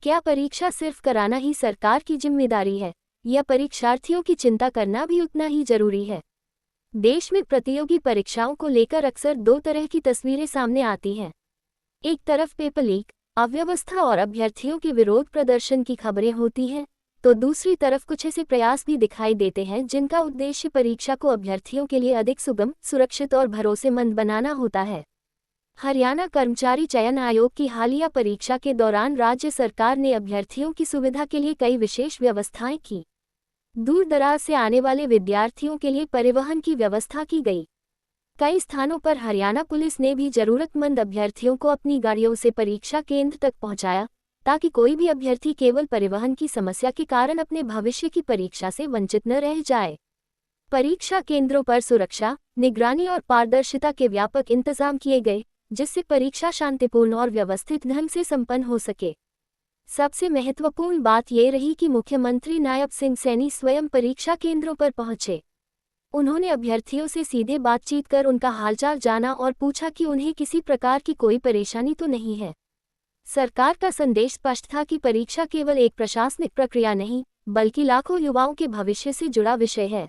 क्या परीक्षा सिर्फ कराना ही सरकार की जिम्मेदारी है, या परीक्षार्थियों की चिंता करना भी उतना ही जरूरी है? देश में प्रतियोगी परीक्षाओं को लेकर अक्सर दो तरह की तस्वीरें सामने आती हैं। एक तरफ पेपर लीक, अव्यवस्था और अभ्यर्थियों के विरोध प्रदर्शन की खबरें होती हैं, तो दूसरी तरफ कुछ ऐसे प्रयास भी दिखाई देते हैं जिनका उद्देश्य परीक्षा को अभ्यर्थियों के लिए अधिक सुगम, सुरक्षित और भरोसेमंद बनाना होता है। हरियाणा कर्मचारी चयन आयोग की हालिया परीक्षा के दौरान राज्य सरकार ने अभ्यर्थियों की सुविधा के लिए कई विशेष व्यवस्थाएं की। दूर दराज से आने वाले विद्यार्थियों के लिए परिवहन की व्यवस्था की गई। कई स्थानों पर हरियाणा पुलिस ने भी जरूरतमंद अभ्यर्थियों को अपनी गाड़ियों से परीक्षा केंद्र तक पहुंचाया, ताकि कोई भी अभ्यर्थी केवल परिवहन की समस्या के कारण अपने भविष्य की परीक्षा से वंचित न रह जाए। परीक्षा केंद्रों पर सुरक्षा, निगरानी और पारदर्शिता के व्यापक इंतजाम किए गए, जिससे परीक्षा शांतिपूर्ण और व्यवस्थित ढंग से संपन्न हो सके। सबसे महत्वपूर्ण बात यह रही कि मुख्यमंत्री नायब सिंह सैनी स्वयं परीक्षा केंद्रों पर पहुंचे। उन्होंने अभ्यर्थियों से सीधे बातचीत कर उनका हालचाल जाना और पूछा कि उन्हें किसी प्रकार की कोई परेशानी तो नहीं है। सरकार का संदेश स्पष्ट था कि परीक्षा केवल एक प्रशासनिक प्रक्रिया नहीं, बल्कि लाखों युवाओं के भविष्य से जुड़ा विषय है।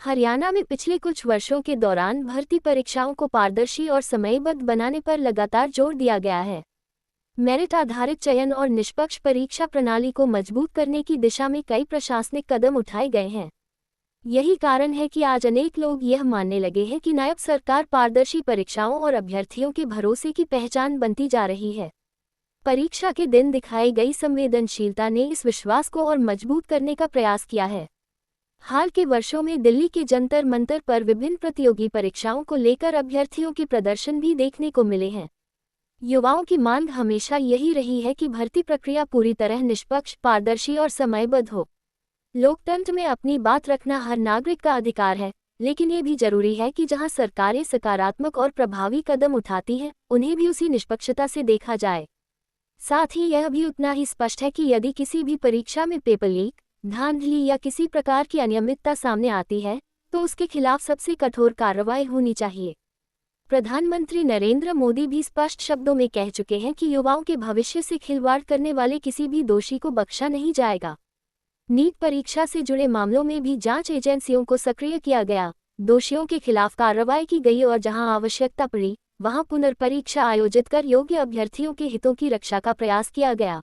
हरियाणा में पिछले कुछ वर्षों के दौरान भर्ती परीक्षाओं को पारदर्शी और समयबद्ध बनाने पर लगातार जोर दिया गया है। मेरिट आधारित चयन और निष्पक्ष परीक्षा प्रणाली को मजबूत करने की दिशा में कई प्रशासनिक कदम उठाए गए हैं। यही कारण है कि आज अनेक लोग यह मानने लगे हैं कि नायब सरकार पारदर्शी परीक्षाओं और अभ्यर्थियों के भरोसे की पहचान बनती जा रही है। परीक्षा के दिन दिखाई गई संवेदनशीलता ने इस विश्वास को और मजबूत करने का प्रयास किया है। हाल के वर्षों में दिल्ली के जंतर मंतर पर विभिन्न प्रतियोगी परीक्षाओं को लेकर अभ्यर्थियों के प्रदर्शन भी देखने को मिले हैं। युवाओं की मांग हमेशा यही रही है कि भर्ती प्रक्रिया पूरी तरह निष्पक्ष, पारदर्शी और समयबद्ध हो। लोकतंत्र में अपनी बात रखना हर नागरिक का अधिकार है, लेकिन ये भी जरूरी है कि जहां सरकारें सकारात्मक और प्रभावी कदम उठाती हैं, उन्हें भी उसी निष्पक्षता से देखा जाए। साथ ही यह भी उतना ही स्पष्ट है कि यदि किसी भी परीक्षा में पेपर लीक, धांधली या किसी प्रकार की अनियमितता सामने आती है, तो उसके खिलाफ सबसे कठोर कार्रवाई होनी चाहिए। प्रधानमंत्री नरेंद्र मोदी भी स्पष्ट शब्दों में कह चुके हैं कि युवाओं के भविष्य से खिलवाड़ करने वाले किसी भी दोषी को बख्शा नहीं जाएगा। नीट परीक्षा से जुड़े मामलों में भी जांच एजेंसियों को सक्रिय किया गया, दोषियों के खिलाफ कार्रवाई की गई और जहां आवश्यकता पड़ी, वहां पुनर्परीक्षा आयोजित कर योग्य अभ्यर्थियों के हितों की रक्षा का प्रयास किया गया।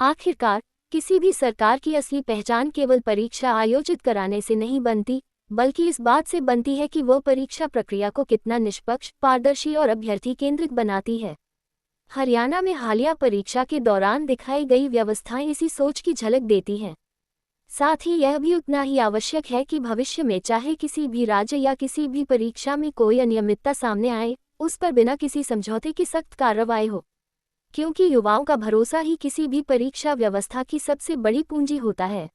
आखिरकार, किसी भी सरकार की असली पहचान केवल परीक्षा आयोजित कराने से नहीं बनती, बल्कि इस बात से बनती है कि वो परीक्षा प्रक्रिया को कितना निष्पक्ष, पारदर्शी और अभ्यर्थी केंद्रित बनाती है। हरियाणा में हालिया परीक्षा के दौरान दिखाई गई व्यवस्थाएं इसी सोच की झलक देती हैं। साथ ही यह भी उतना ही आवश्यक है कि भविष्य में चाहे किसी भी राज्य या किसी भी परीक्षा में कोई अनियमितता सामने आए, उस पर बिना किसी समझौते की सख्त कार्रवाई हो, क्योंकि युवाओं का भरोसा ही किसी भी परीक्षा व्यवस्था की सबसे बड़ी पूंजी होता है।